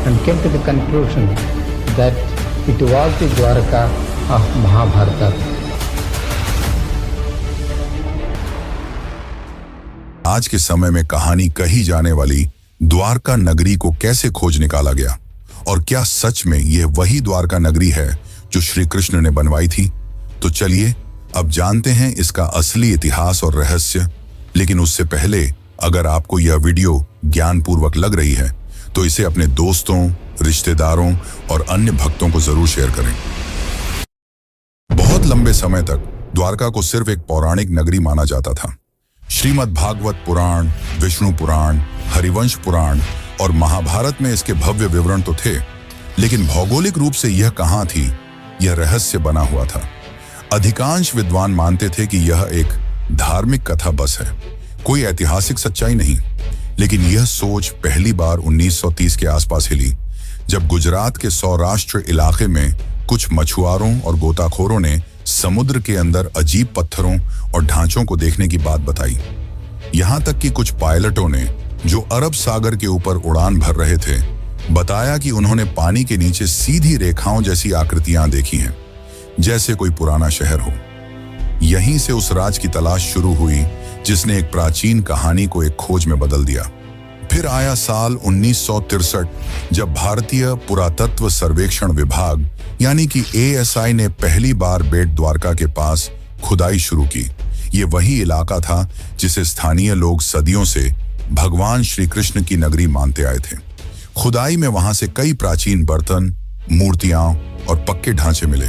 and came to the conclusion that it was the Dwarka of Mahabharata. आज के समय में कहानी कही जाने वाली द्वारका नगरी को कैसे खोज निकाला गया और क्या सच में यह वही द्वारका नगरी है जो श्री कृष्ण ने बनवाई थी? तो चलिए अब जानते हैं इसका असली इतिहास और रहस्य। लेकिन उससे पहले अगर आपको यह वीडियो ज्ञानपूर्वक लग रही है तो इसे अपने दोस्तों, रिश्तेदारों और अन्य भक्तों को जरूर शेयर करें। बहुत लंबे समय तक द्वारका को सिर्फ एक पौराणिक नगरी माना जाता था। श्रीमद् भागवत पुराण, विष्णु पुराण, हरिवंश पुराण और महाभारत में इसके भव्य विवरण तो थे, लेकिन भौगोलिक रूप से यह कहां थी, यह रहस्य बना हुआ था। अधिकांश विद्वान मानते थे कि यह एक धार्मिक कथा बस है, कोई ऐतिहासिक सच्चाई नहीं। लेकिन यह सोच पहली बार 1930 के आसपास हिली, जब गुजरात के सौराष्ट्र इलाके में कुछ मछुआरों और गोताखोरों ने समुद्र के अंदर अजीब पत्थरों और ढांचों को देखने की बात बताई। यहां तक कि कुछ पायलटों ने, जो अरब सागर के ऊपर उड़ान भर रहे थे, बताया कि उन्होंने पानी के नीचे सीधी रेखाओं जैसी आकृतियां देखी हैं, जैसे कोई पुराना शहर हो। यहीं से उस राज की तलाश शुरू हुई जिसने एक प्राचीन कहानी को एक खोज में बदल दिया। फिर आया साल 1963, जब भारतीय पुरातत्व सर्वेक्षण विभाग यानी कि ASI ने पहली बार बेट द्वारका के पास खुदाई शुरू की। ये वही इलाका था जिसे स्थानीय लोग सदियों से भगवान श्री कृष्ण की नगरी मानते आए थे। खुदाई में वहां से कई प्राचीन बर्तन, मूर्तियां और पक्के ढांचे मिले।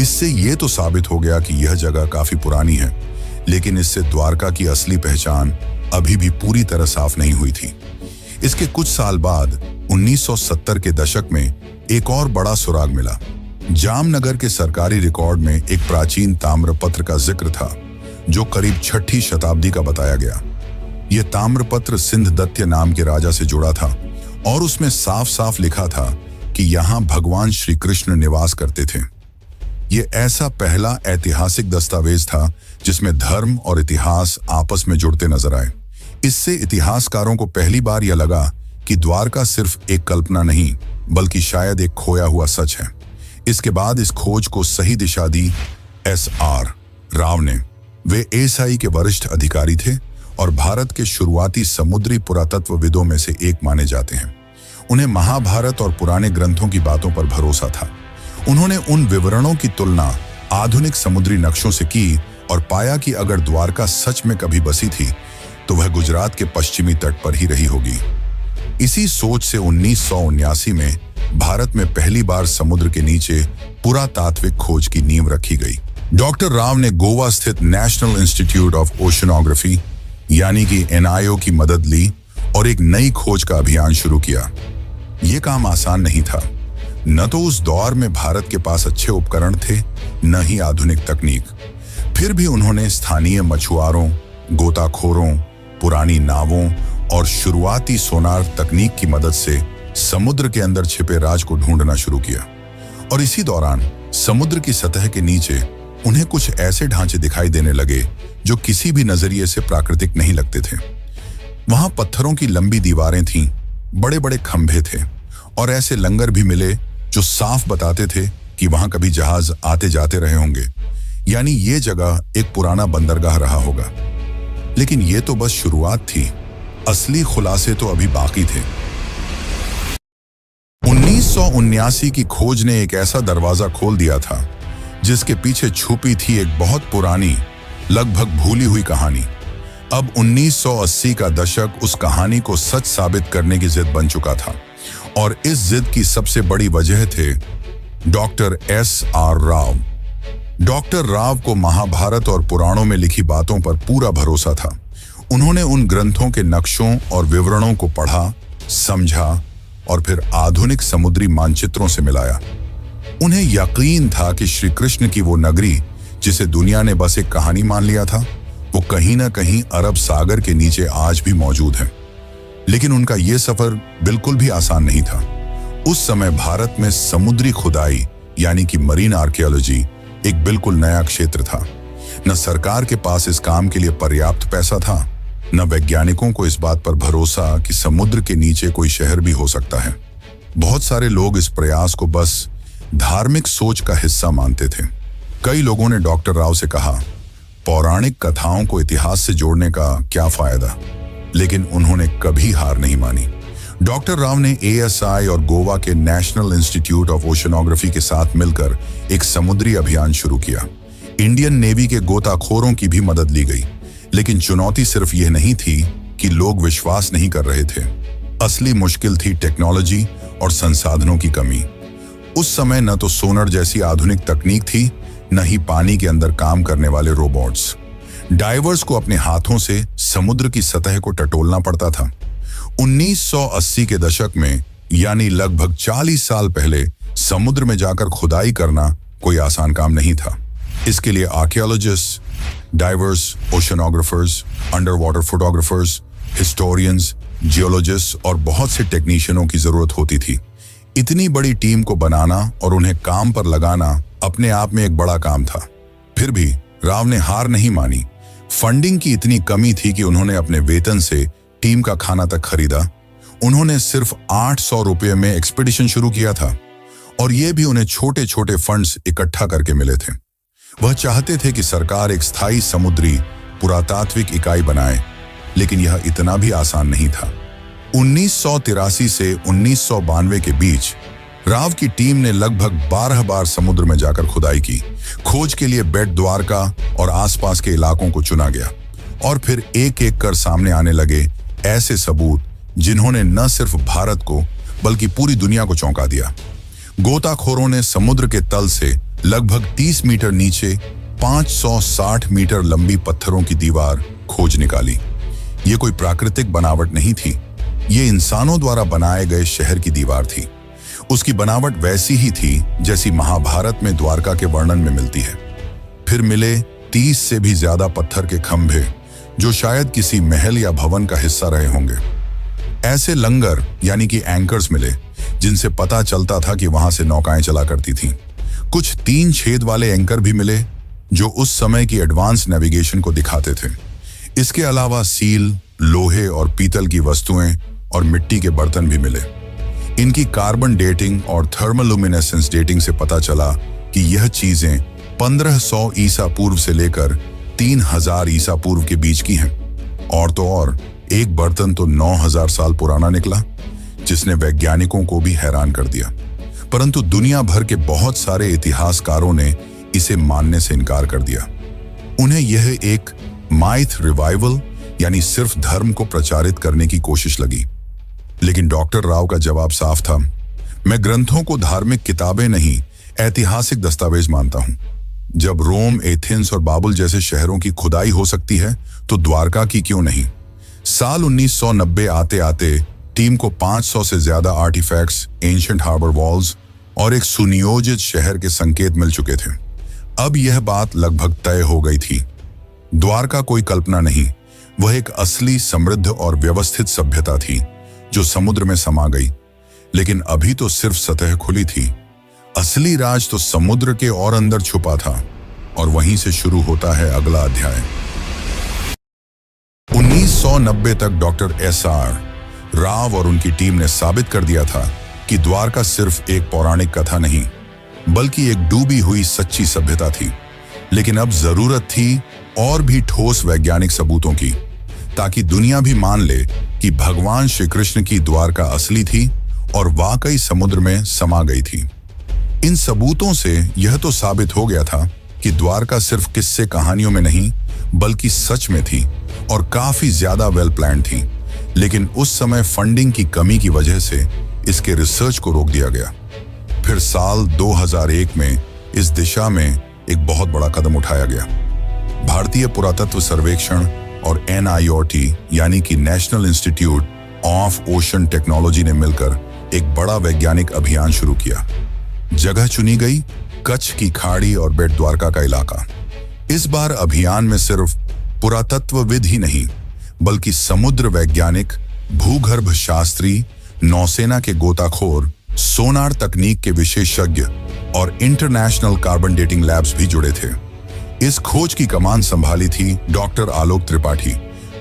इससे ये तो साबित हो गया कि यह जगह काफी पुरानी है, लेकिन इससे द्वारका की असली पहचान अभी भी पूरी तरह साफ नहीं हुई थी। इसके कुछ साल बाद 1970 के दशक में एक और बड़ा सुराग मिला। जामनगर के सरकारी रिकॉर्ड में एक प्राचीन ताम्रपत्र का जिक्र था, जो करीब 6ठी शताब्दी का बताया गया। यह ताम्रपत्र सिंधदत्य नाम के राजा से जुड़ा था और उसमें साफ साफ लिखा था कि यहाँ भगवान श्री कृष्ण निवास करते थे। यह ऐसा पहला ऐतिहासिक दस्तावेज था जिसमें धर्म और इतिहास आपस में जुड़ते नजर आए। इससे इतिहासकारों को पहली बार यह लगा कि द्वारका सिर्फ एक कल्पना नहीं, बल्कि शायद एक खोया हुआ सच है। इसके बाद इस खोज को सही दिशा दी SR राव ने। वे ASI के वरिष्ठ अधिकारी थे और भारत के शुरुआती समुद्री पुरातत्वविदों में से एक माने जाते हैं। उन्हें महाभारत और पुराने ग्रंथों की बातों पर भरोसा था। उन्होंने उन विवरणों की तुलना आधुनिक समुद्री नक्शों से की और पाया कि अगर द्वारका सच में कभी बसी थी तो वह गुजरात के पश्चिमी तट पर ही रही होगी। इसी सोच से 1979 में भारत में पहली बार समुद्र के नीचे पुरातात्विक खोज की नींव रखी गई। डॉक्टर राव ने गोवा स्थित नेशनल इंस्टीट्यूट ऑफ ओशनोग्राफी यानी कि NIO की मदद ली और एक नई खोज का अभियान शुरू किया। यह काम आसान नहीं था। न तो उस दौर में भारत के पास अच्छे उपकरण थे, न ही आधुनिक तकनीक। फिर भी उन्होंने स्थानीय मछुआरों, गोताखोरों, पुरानी नावों और शुरुआती सोनार तकनीक की मदद से समुद्र के अंदर छिपे राज को ढूंढना शुरू किया। और इसी दौरान समुद्र की सतह के नीचे उन्हें कुछ ऐसे ढांचे दिखाई देने लगे जो किसी भी नजरिए से प्राकृतिक नहीं लगते थे। वहां पत्थरों की लंबी दीवारें थीं, बड़े बड़े खंभे थे और ऐसे लंगर भी मिले जो साफ बताते थे कि वहां कभी जहाज आते जाते रहे होंगे, यानी ये जगह एक पुराना बंदरगाह रहा होगा। लेकिन ये तो बस शुरुआत थी, असली खुलासे तो अभी बाकी थे। 1979 की खोज ने एक ऐसा दरवाजा खोल दिया था जिसके पीछे छुपी थी एक बहुत पुरानी, लगभग भूली हुई कहानी। अब 1980 का दशक उस कहानी को सच साबित करने की जिद बन चुका था और इस जिद की सबसे बड़ी वजह थे doctor SR Rao. Doctor Rao को महाभारत और पुराणों में लिखी बातों पर पूरा भरोसा था। उन्होंने उन ग्रंथों के नक्शों और विवरणों को पढ़ा, समझा और फिर आधुनिक समुद्री मानचित्रों से मिलाया। उन्हें यकीन था कि श्री कृष्ण की वो नगरी, जिसे दुनिया ने बस एक कहानी मान लिया था, वो कहीं ना कहीं अरब सागर के नीचे आज भी मौजूद है। लेकिन उनका ये सफर बिल्कुल भी आसान नहीं था। उस समय भारत में समुद्री खुदाई यानी कि मरीन आर्कियोलॉजी एक बिल्कुल नया क्षेत्र था। न सरकार के पास इस काम के लिए पर्याप्त पैसा था, न वैज्ञानिकों को इस बात पर भरोसा कि समुद्र के नीचे कोई शहर भी हो सकता है। बहुत सारे लोग इस प्रयास को बस धार्मिक सोच का हिस्सा मानते थे। कई लोगों ने डॉक्टर राव से कहा, पौराणिक कथाओं को इतिहास से जोड़ने का क्या फायदा, लेकिन उन्होंने कभी हार नहीं मानी। डॉक्टर राव ने ASI और गोवा के नेशनल इंस्टीट्यूट ऑफ ओशनोग्राफी के साथ मिलकर एक समुद्री अभियान शुरू किया। इंडियन नेवी के गोताखोरों की भी मदद ली गई, लेकिन चुनौती सिर्फ यह नहीं थी कि लोग विश्वास नहीं कर रहे थे। असली मुश्किल थी टेक्नोलॉजी और संसाधनों की कमी। उस समय न तो सोनर जैसी आधुनिक तकनीक थी, न ही पानी के अंदर काम करने वाले रोबोट्स। डाइवर्स को अपने हाथों से समुद्र की सतह को टटोलना पड़ता था। 1980 के दशक में, यानी लगभग 40 साल पहले, समुद्र में जाकर खुदाई करना कोई आसान काम नहीं था। इसके लिए archaeologist, divers, oceanographers, under water photographers, historians, geologist और बहुत से टेक्नीशियनों की जरूरत होती थी। इतनी बड़ी टीम को बनाना और उन्हें काम पर लगाना अपने आप में एक बड़ा काम था। फिर भी राव ने हार नहीं मानी। फंडिंग की इतनी कमी थी कि उन्होंने अपने वेतन से टीम का खाना तक खरीदा। उन्होंने सिर्फ 800 रुपये में एक्सपीडिशन शुरू किया था, और ये भी उन्हें छोटे छोटे फंड्स इकट्ठा करके मिले थे। वह चाहते थे कि सरकार एक स्थायी समुद्री पुरातात्विक इकाई बनाए, लेकिन यह इतना भी आसान नहीं था। 1983 से 1992 के बीच राव की टीम ने लगभग 12 बार समुद्र में जाकर खुदाई की। खोज के लिए बेट द्वारका और आसपास के इलाकों को चुना गया, और फिर एक एक कर सामने आने लगे ऐसे सबूत जिन्होंने न सिर्फ भारत को बल्कि पूरी दुनिया को चौंका दिया। गोताखोरों ने समुद्र के तल से लगभग 30 मीटर नीचे 560 मीटर लंबी पत्थरों की दीवार खोज निकाली। ये कोई प्राकृतिक बनावट नहीं थी, ये इंसानों द्वारा बनाए गए शहर की दीवार थी। उसकी बनावट वैसी ही थी जैसी महाभारत में द्वारका के वर्णन में मिलती है। फिर मिले 30 से भी ज्यादा पत्थर के खंभे, जो शायद किसी महल या भवन का हिस्सा रहे होंगे। ऐसे लंगर यानी कि एंकर्स मिले, जिनसे पता चलता था कि वहां से नौकाएं चला करती थीं। कुछ 3 छेद वाले एंकर भी मिले, जो उस समय की एडवांस नेविगेशन को दिखाते थे। इसके अलावा सील, लोहे और पीतल की वस्तुएं और मिट्टी के बर्तन भी मिले। इनकी कार्बन डेटिंग और थर्मोलुमिनेसेंस डेटिंग से पता चला कि यह चीजें 1500 ईसा पूर्व से लेकर 3000 ईसा पूर्व के बीच की हैं। और तो और, एक बर्तन तो 9000 साल पुराना निकला, जिसने वैज्ञानिकों को भी हैरान कर दिया। परंतु दुनिया भर के बहुत सारे इतिहासकारों ने इसे मानने से इनकार कर दिया। उन्हें यह एक माइथ रिवाइवल यानी सिर्फ धर्म को प्रचारित करने की कोशिश लगी। लेकिन डॉक्टर राव का जवाब साफ था, मैं ग्रंथों को धार्मिक किताबें नहीं, ऐतिहासिक दस्तावेज मानता हूं। जब रोम, एथेंस और बाबुल जैसे शहरों की खुदाई हो सकती है, तो द्वारका की क्यों नहीं? साल 1990 आते आते टीम को 500 से ज्यादा आर्टिफैक्ट्स, एंशिएंट हार्बर वॉल्स और एक सुनियोजित शहर के संकेत मिल चुके थे। अब यह बात लगभग तय हो गई थी। द्वारका कोई कल्पना नहीं, वह एक असली, समृद्ध और व्यवस्थित सभ्यता थी जो समुद्र में समा गई। लेकिन अभी तो सिर्फ सतह खुली थी। असली राज तो समुद्र के और अंदर छुपा था, और वहीं से शुरू होता है अगला अध्याय। 1990 तक डॉक्टर SR राव और उनकी टीम ने साबित कर दिया था कि द्वारका सिर्फ एक पौराणिक कथा नहीं, बल्कि एक डूबी हुई सच्ची सभ्यता थी। लेकिन अब जरूरत थी और भी ठोस वैज्ञानिक सबूतों की, ताकि दुनिया भी मान ले कि भगवान श्री कृष्ण की द्वारका असली थी और वाकई समुद्र में समा गई थी। इन सबूतों से यह तो साबित हो गया था कि द्वारका सिर्फ किस्से कहानियों में नहीं, बल्कि सच में थी, और काफी ज्यादा वेल प्लान्ड थी। लेकिन उस समय फंडिंग की कमी की वजह से इसके रिसर्च को रोक दिया गया। फिर साल 2001 में इस दिशा में एक बहुत बड़ा कदम उठाया गया। भारतीय पुरातत्व सर्वेक्षण और NIOT यानी कि national institute of ocean technology ने मिलकर एक बड़ा वैज्ञानिक अभियान शुरू किया। जगह चुनी गई कच्छ की खाड़ी और बेट द्वारका का इलाका। इस बार अभियान में सिर्फ पुरातत्वविद ही नहीं, बल्कि समुद्र वैज्ञानिक, भूगर्भ शास्त्री, नौसेना के गोताखोर, सोनार तकनीक के विशेषज्ञ और इंटरनेशनल कार्बन डेटिंग लैब्स भी जुड़े थे। इस खोज की कमान संभाली थी डॉक्टर आलोक त्रिपाठी,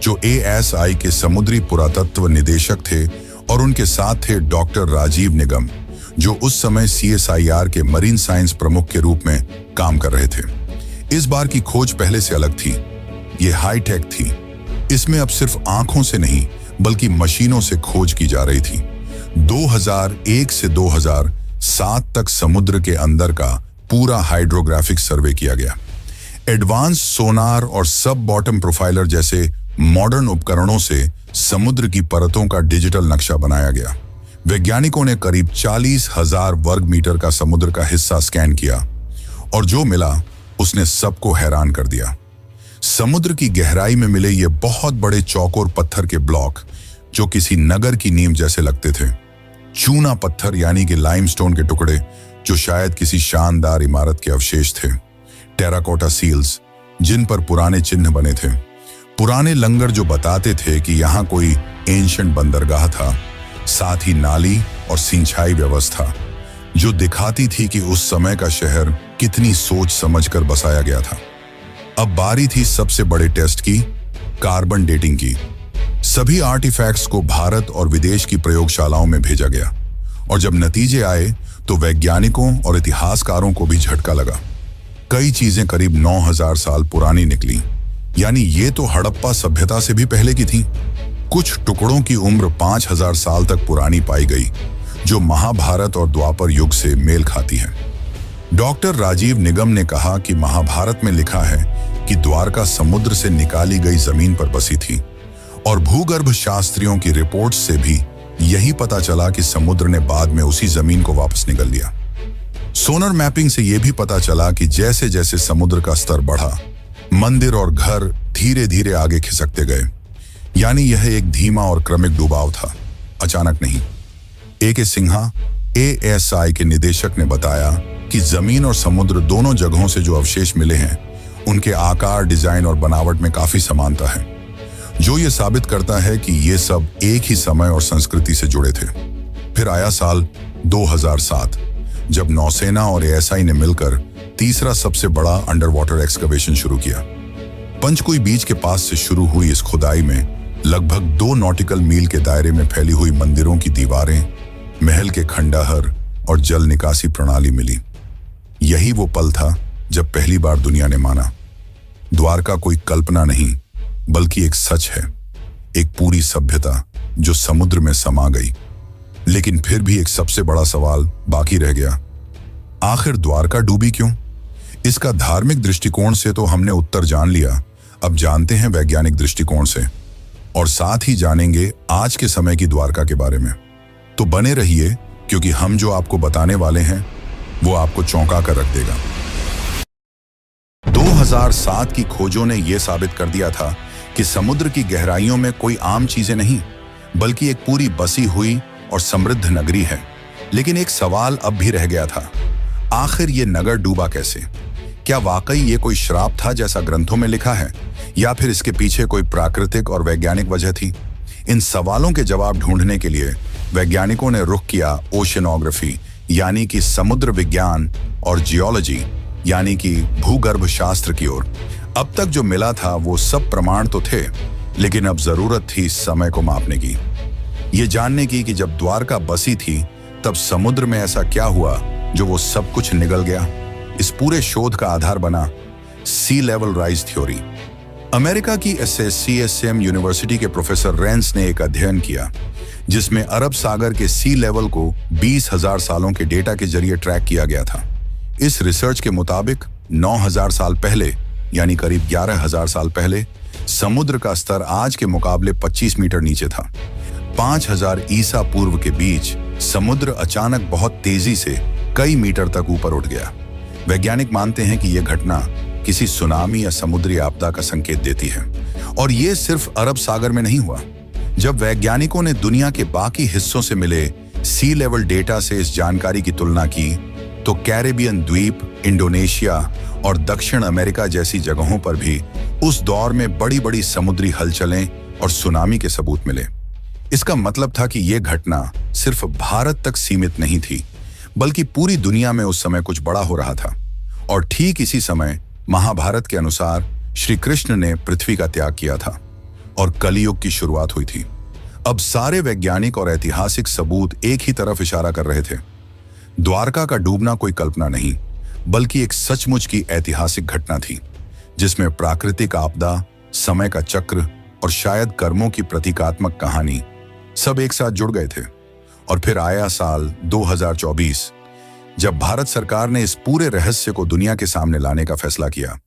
जो ASI के समुद्री पुरातत्व निदेशक थे और उनके साथ थे डॉक्टर राजीव निगम, जो उस समय CSIR के मरीन साइंस प्रमुख के रूप में काम कर रहे थे। इस बार की खोज पहले से अलग थी। ये हाईटेक थी। इसमें अब सिर्फ आंखों से नहीं बल्कि मशीनों से खोज की जा रही थी। 2001 से 2007 तक समुद्र के अंदर का पूरा हाइड्रोग्राफिक सर्वे किया गया। एडवांस सोनार और सब बॉटम प्रोफाइलर जैसे मॉडर्न उपकरणों से समुद्र की परतों का डिजिटल नक्शा बनाया गया। वैज्ञानिकों ने करीब 40,000 वर्ग मीटर का समुद्र का हिस्सा स्कैन किया और जो मिला उसने सबको हैरान कर दिया। समुद्र की गहराई में मिले ये बहुत बड़े चौकोर पत्थर के ब्लॉक जो किसी नगर की नींव जैसे लगते थे। चूना पत्थर यानी कि लाइमस्टोन के टुकड़े जो शायद किसी शानदार इमारत के अवशेष थे। टेराकोटा सील्स जिन पर पुराने चिन्ह बने थे। पुराने लंगर जो बताते थे कि यहाँ कोई एंशिएंट बंदरगाह था। साथ ही नाली और सिंचाई व्यवस्था जो दिखाती थी कि उस समय का शहर कितनी सोच समझकर बसाया गया था। अब बारी थी सबसे बड़े टेस्ट की, कार्बन डेटिंग की। सभी आर्टिफैक्ट्स को भारत और विदेश की प्रयोगशालाओं में भेजा गया और जब नतीजे आए तो वैज्ञानिकों और इतिहासकारों को भी झटका लगा। कई चीजें करीब 9,000 साल पुरानी निकली, यानी ये तो हड़प्पा सभ्यता से भी पहले की थी। कुछ टुकड़ों की उम्र 5,000 साल तक पुरानी पाई गई, जो महाभारत और द्वापर युग से मेल खाती है। डॉक्टर राजीव निगम ने कहा कि महाभारत में लिखा है कि द्वारका समुद्र से निकाली गई जमीन पर बसी थी और भूगर्भ शास्त्रियों की रिपोर्ट से भी यही पता चला कि समुद्र ने बाद में उसी जमीन को वापस निगल लिया। सोनर मैपिंग से यह भी पता चला कि जैसे जैसे समुद्र का स्तर बढ़ा, मंदिर और घर धीरे धीरे आगे खिसकते गए। यानी यह एक धीमा और क्रमिक डुबाव था, अचानक नहीं। A.K. सिन्हा ASI के निदेशक ने बताया कि जमीन और समुद्र दोनों जगहों से जो अवशेष मिले हैं उनके आकार, डिजाइन और बनावट में काफी समानता है, जो ये साबित करता है कि ये सब एक ही समय और संस्कृति से जुड़े थे। फिर आया साल 2007 जब नौसेना और ASI ने मिलकर तीसरा सबसे बड़ा अंडर वाटर एक्सकवेशन शुरू किया। पंचकुई बीच के पास से शुरू हुई इस खुदाई में लगभग 2 नॉटिकल मील के दायरे में फैली हुई मंदिरों की दीवारें, महल के खंडहर और जल निकासी प्रणाली मिली। यही वो पल था जब पहली बार दुनिया ने माना, द्वारका कोई कल्पना नहीं बल्कि एक सच है, एक पूरी सभ्यता जो समुद्र में समा गई। लेकिन फिर भी एक सबसे बड़ा सवाल बाकी रह गया, आखिर द्वारका डूबी क्यों? इसका धार्मिक दृष्टिकोण से तो हमने उत्तर जान लिया, अब जानते हैं वैज्ञानिक दृष्टिकोण से, और साथ ही जानेंगे आज के समय की द्वारका के बारे में। तो बने रहिए, क्योंकि हम जो आपको बताने वाले हैं वो आपको चौंका कर रख देगा। 2007 की खोजों ने यह साबित कर दिया था कि समुद्र की गहराइयों में कोई आम चीजें नहीं बल्कि एक पूरी बसी हुई और समृद्ध नगरी है। लेकिन एक सवाल अब भी रह गया था, आखिर ये नगर डूबा कैसे? क्या वाकई ये कोई श्राप था जैसा ग्रंथों में लिखा है, या फिर इसके पीछे कोई प्राकृतिक और वैज्ञानिक वजह थी? इन सवालों के जवाब ढूंढने के लिए वैज्ञानिकों ने रुख किया ओशनोग्राफी यानी कि समुद्र विज्ञान और जियोलॉजी यानी कि भूगर्भ शास्त्र की ओर। अब तक जो मिला था वो सब प्रमाण तो थे, लेकिन अब जरूरत थी समय को मापने की, ये जानने की कि जब द्वारका बसी थी तब समुद्र में ऐसा क्या हुआ जो वो सब कुछ निगल गया। इस पूरे शोध का आधार बना सी लेवल राइज थ्योरी। अमेरिका की SSCSM यूनिवर्सिटी के प्रोफेसर रेंस ने एक अध्ययन किया जिसमें अरब सागर के सी लेवल को 20,000 सालों के डेटा के जरिए ट्रैक किया गया था। इस रिसर्च के मुताबिक 9,000 साल पहले यानी करीब 11,000 साल पहले समुद्र का स्तर आज के मुकाबले 25 मीटर नीचे था। 5,000 ईसा पूर्व के बीच समुद्र अचानक बहुत तेजी से कई मीटर तक ऊपर उठ गया। वैज्ञानिक मानते हैं कि यह घटना किसी सुनामी या समुद्री आपदा का संकेत देती है, और यह सिर्फ अरब सागर में नहीं हुआ। जब वैज्ञानिकों ने दुनिया के बाकी हिस्सों से मिले सी लेवल डेटा से इस जानकारी की तुलना की तो कैरेबियन द्वीप, इंडोनेशिया और दक्षिण अमेरिका जैसी जगहों पर भी उस दौर में बड़ी बड़ी समुद्री हलचलें और सुनामी के सबूत मिले। इसका मतलब था कि यह घटना सिर्फ भारत तक सीमित नहीं थी बल्कि पूरी दुनिया में उस समय कुछ बड़ा हो रहा था। और ठीक इसी समय महाभारत के अनुसार श्री कृष्ण ने पृथ्वी का त्याग किया था और कलियुग की शुरुआत हुई थी। अब सारे वैज्ञानिक और ऐतिहासिक सबूत एक ही तरफ इशारा कर रहे थे। द्वारका का डूबना कोई कल्पना नहीं, बल्कि एक सचमुच की ऐतिहासिक घटना थी, जिसमें प्राकृतिक आपदा, समय का चक्र और शायद कर्मों की प्रतीकात्मक कहानी सब एक साथ जुड़ गए थे। और फिर आया साल 2024, जब भारत सरकार ने इस पूरे रहस्य को दुनिया के सामने लाने का फैसला किया।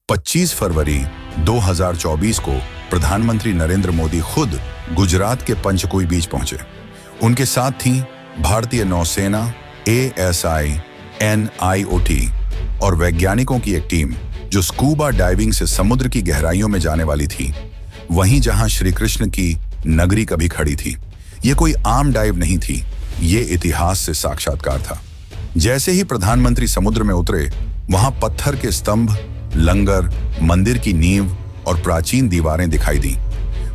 25 फरवरी 2024 को प्रधानमंत्री नरेंद्र मोदी खुद गुजरात के पंचकोई बीच पहुंचे। उनके साथ थी भारतीय नौसेना, ASI, NIOT और वैज्ञानिकों की एक टीम जो स्कूबा डाइविंग से समुद्र की गहराइयों में जाने वाली थी, वहीं जहां श्री कृष्ण की नगरी कभी खड़ी थी। ये कोई आम डाइव नहीं थी, ये इतिहास से साक्षात्कार था। जैसे ही प्रधानमंत्री समुद्र में उतरे, वहां पत्थर के स्तंभ, लंगर, मंदिर की नींव और प्राचीन दीवारें दिखाई दी।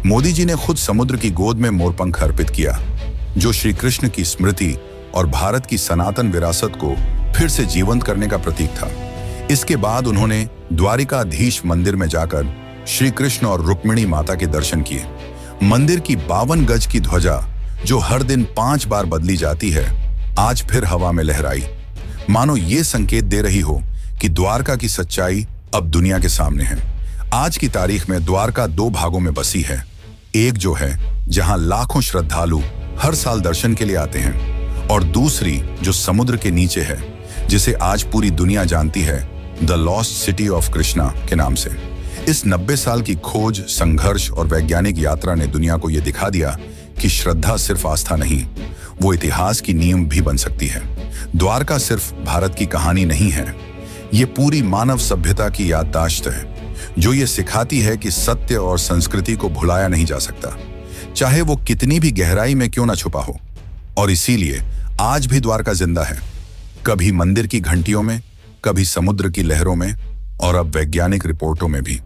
मोदी जी ने खुद समुद्र की गोद में मोरपंख अर्पित किया, जो श्री कृष्ण की स्मृति और भारत की सनातन विरासत को फिर से जीवंत करने का प्रतीक था। इसके बाद उन्होंने द्वारिकाधीश मंदिर में जाकर श्री कृष्ण और रुक्मिणी माता के दर्शन किए। मंदिर की 52 गज की ध्वजा, जो हर दिन 5 बार बदली जाती है, आज फिर हवा में लहराई, मानो ये संकेत दे रही हो कि द्वारका की सच्चाई अब दुनिया के सामने है। आज की तारीख में द्वारका 2 भागों में बसी है। एक जो है जहां लाखों श्रद्धालु हर साल दर्शन के लिए आते हैं, और दूसरी जो समुद्र के नीचे है, जिसे आज पूरी दुनिया जानती है the lost city of Krishna के नाम से। इस 90 साल की खोज, संघर्ष और वैज्ञानिक यात्रा ने दुनिया को यह दिखा दिया कि श्रद्धा सिर्फ आस्था नहीं, वो इतिहास की नींव भी बन सकती है। द्वारका सिर्फ भारत की कहानी नहीं है, ये पूरी मानव सभ्यता की याददाश्त है, जो ये सिखाती है कि सत्य और संस्कृति को भुलाया नहीं जा सकता, चाहे वो कितनी भी गहराई में क्यों ना छुपा हो। और इसीलिए आज भी द्वारका जिंदा है, कभी मंदिर की घंटियों में, कभी समुद्र की लहरों में, और अब वैज्ञानिक रिपोर्टों में भी।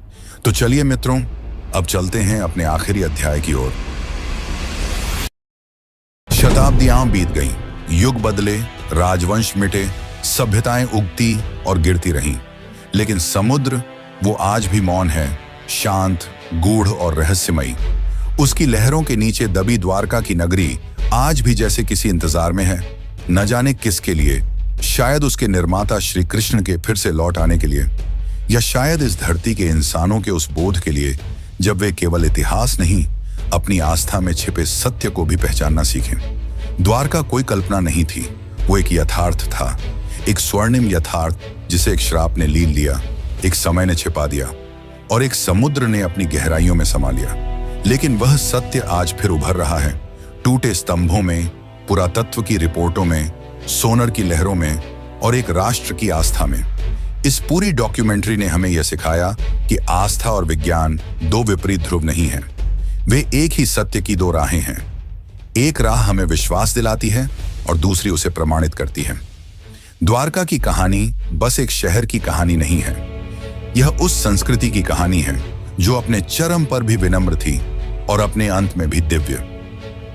तो चलिए मित्रों, अब चलते हैं अपने आखिरी अध्याय की ओर। शताब्दियां बीत गईं, युग बदले, राजवंश मिटे, सभ्यताएं उगती और गिरती रहीं, लेकिन समुद्र वो आज भी मौन है, शांत, गूढ़ और रहस्यमयी। उसकी लहरों के नीचे दबी द्वारका की नगरी आज भी जैसे किसी इंतजार में है, न जाने किसके लिए। शायद उसके निर्माता श्री कृष्ण के फिर से लौट आने के लिए, या शायद इस धरती के इंसानों के उस बोध के लिए जब वे केवल इतिहास नहीं, अपनी आस्था में छिपे सत्य को भी पहचानना सीखें। द्वारका कोई कल्पना नहीं थी, वो एक यथार्थ था, एक स्वर्णिम यथार्थ जिसे एक श्राप ने लील लिया, एक समय ने छिपा दिया और एक समुद्र ने अपनी गहराइयों में समा लिया। लेकिन वह सत्य आज फिर उभर रहा है, टूटे स्तंभों में, पुरातत्व की रिपोर्टों में, सोनर की लहरों में और एक राष्ट्र की आस्था में। इस पूरी डॉक्यूमेंट्री ने हमें यह सिखाया कि आस्था और विज्ञान 2 विपरीत ध्रुव नहीं हैं, वे एक ही सत्य की 2 राहें हैं। एक राह हमें विश्वास दिलाती है और दूसरी उसे प्रमाणित करती है। द्वारका की कहानी बस एक शहर की कहानी नहीं है, यह उस संस्कृति की कहानी है जो अपने चरम पर भी विनम्र थी और अपने अंत में भी दिव्य।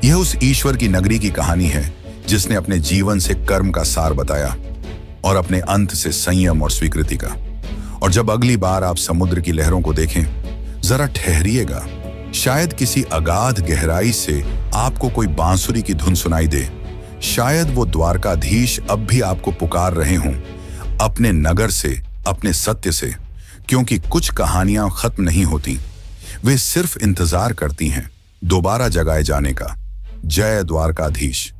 यह उस ईश्वर की नगरी की कहानी है जिसने अपने जीवन से कर्म का सार बताया और अपने अंत से संयम और स्वीकृति का। और जब अगली बार आप समुद्र की लहरों को देखें, जरा ठहरिएगा, शायद किसी अगाध गहराई से आपको कोई बांसुरी की धुन सुनाई दे। शायद वो द्वारकाधीश अब भी आपको पुकार रहे हों, अपने नगर से, अपने सत्य से, क्योंकि कुछ कहानियां खत्म नहीं होती, वे सिर्फ इंतजार करती हैं दोबारा जगाए जाने का। जय द्वारकाधीश।